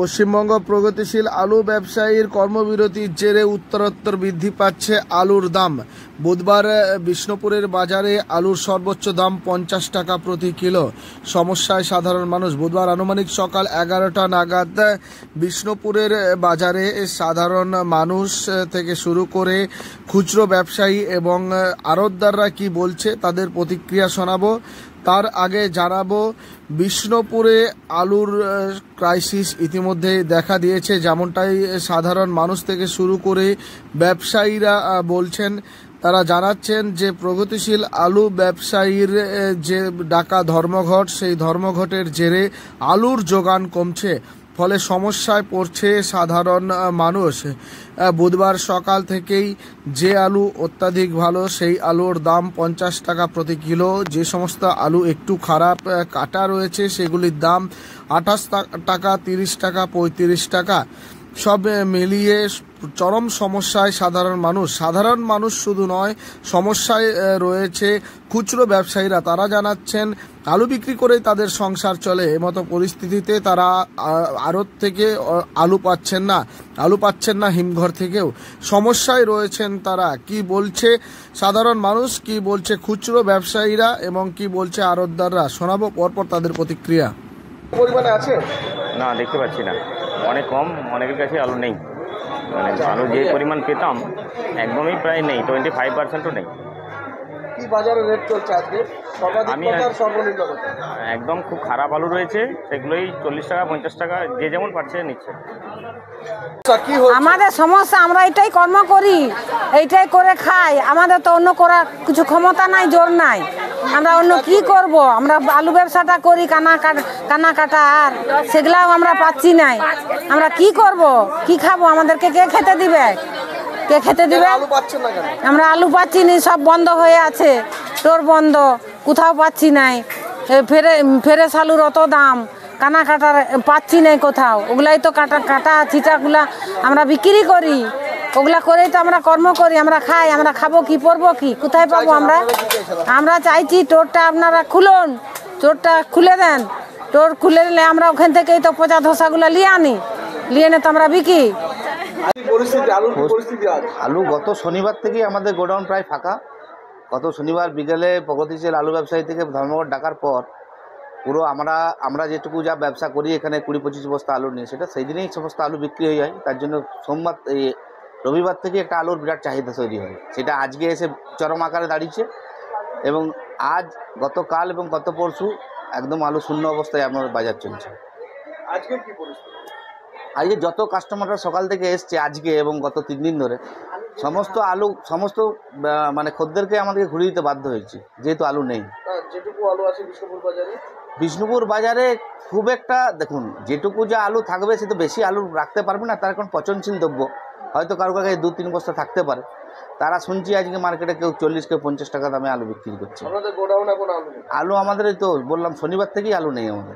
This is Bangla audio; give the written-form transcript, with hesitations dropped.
পশ্চিমবঙ্গ প্রগতিশীল আলু ব্যবসায়ীর কর্মবিরতির জেরে উত্তরোত্তর বৃদ্ধি পাচ্ছে আলুর দাম। বুধবার বিষ্ণুপুরের বাজারে আলুর সর্বোচ্চ দাম 50 টাকা প্রতি কিলো। সমস্যায় সাধারণ মানুষ। বুধবার আনুমানিক সকাল 11টা নাগাদ বিষ্ণুপুরের বাজারে সাধারণ মানুষ থেকে শুরু করে খুচরো ব্যবসায়ী এবং আড়তদাররা কি বলছে তাদের প্রতিক্রিয়া শোনাবো। তার আগে জানাবো, বিষ্ণুপুরে আলুর ক্রাইসিস ইতিমধ্যে দেখা দিয়েছে, যেমনটাই সাধারণ মানুষ থেকে শুরু করে ব্যবসায়ীরা বলছেন। তারা জানাচ্ছেন যে প্রগতিশীল আলু ব্যবসায়ীর যে ডাকা ধর্মঘট, সেই ধর্মঘটের জেরে আলুর যোগান কমছে, ফলে সমস্যায় পড়ছে সাধারণ মানুষ। বুধবার সকাল থেকেই যে আলু অত্যাধিক ভালো সেই আলুর দাম 50 টাকা প্রতি কিলো। যে সমস্ত আলু একটু খারাপ কাটা রয়েছে সেগুলির দাম 28 টাকা, 30 টাকা, 35 টাকা। সব মিলিয়ে চরম সমস্যায় সাধারণ মানুষ শুধু নয়, সমস্যায় রয়েছে খুচরো ব্যবসায়ীরা। তারা জানাচ্ছেন আলু বিক্রি করেই তাদের সংসার চলে। এমতো পরিস্থিতিতে তারা আড়ত থেকে আলু পাচ্ছেন না হিমঘর থেকেও। সমস্যায় রয়েছেন তারা। কি বলছে সাধারণ মানুষ, কি বলছে খুচরো ব্যবসায়ীরা এবং কি বলছে আড়তদাররা, শোনাবো পরপর তাদের প্রতিক্রিয়া। পরিমাণে আছে না, দেখতে পাচ্ছি না, অনেক কম, অনেকের কাছে আলু নেই। মানে আলু যে পরিমাণ পেতাম একদমই প্রায় নেই, 25%ও নেই। কি বাজারে রেট চলছে আজকে? আমি একদম খুব খারাপ আলু রয়েছে, সেগুলোই 40 টাকা, 50 টাকা, যে যেমন পারছে নিচ্ছে। আমাদের সমস্যা, আমরা এটাই কর্ম করি, এইটাই করে খাই। আমাদের তো অন্য করার কিছু ক্ষমতা নাই, জোর নাই। আমরা অন্য কি করব? আমরা আলু ব্যবসাটা করি, কানা কাটা, আর সেগুলাও আমরা পাচ্ছি নাই। আমরা কি করব? কি খাবো? আমাদেরকে কে খেতে দিবে? আমরা আলু পাচ্ছি না, সব বন্ধ হয়ে আছে, স্টোর বন্ধ, কোথাও পাচ্ছি নাই। ফ্রেশ আলুর অত দাম, কানা কাটার পাচ্ছি নাই কোথাও। ওগুলাই তো কাটা চিটাগুলা আমরা বিক্রি করি, ওগুলা করেই তো আমরা কর্ম করি, আমরা খাই। আমরা খাবো কি, পরবো কি, কোথায় পাবো? আমরা চাইছি টোরটা আপনারা খুলুন, টোরটা খুলে দেন। টোর খুলে দিলে আমরা ওখান থেকেই তো পচা ধোসাগুলো নিয়ে তো আমরা বিকি। আলু গত শনিবার থেকেই আমাদের গোডাউন প্রায় ফাঁকা। গত শনিবার বিকেলে প্রগতিশীল আলু ব্যবসায়ী থেকে ধর্মঘট ডাকার পর পুরো আমরা যেটুকু যা ব্যবসা করি এখানে 20-25 বস্তা আলু নিয়ে, সেটা সেই দিনেই সমস্ত আলু বিক্রি হয়ে যায়। তার জন্য রবিবার থেকে একটা আলুর বিরাট চাহিদা তৈরি হয়, সেটা আজকে এসে চরম আকারে দাঁড়িয়েছে। এবং আজ, গতকাল এবং গত পরশু একদম আলু শূন্য অবস্থায় আমার বাজার চলছে। আজকে কি পরিস্থিতি? আজকে যত কাস্টমাররা সকাল থেকে এসছে আজকে এবং গত 3 দিন ধরে, সমস্ত মানে খদ্দেরকে আমাদেরকে ঘুরিয়ে দিতে বাধ্য হয়েছি, যেহেতু আলু নেই। যেটুকু আলু আছে বিষ্ণুপুর বাজারে খুব একটা, দেখুন, যেটুকু যা আলু থাকবে সে তো বেশি আলু রাখতে পারবে না, তার এখন পচনশীল দ্রব্য। হয়তো কারো কাছে 2-3 বস্তা থাকতে পারে। তারা শুনছি আজকে মার্কেটে কেউ 40, কেউ 50 টাকা দামে আলু বিক্রি করছে। গোডাউনে কোনো আলু আমাদের তো বললাম শনিবার থেকেই আলু নেই আমাদের।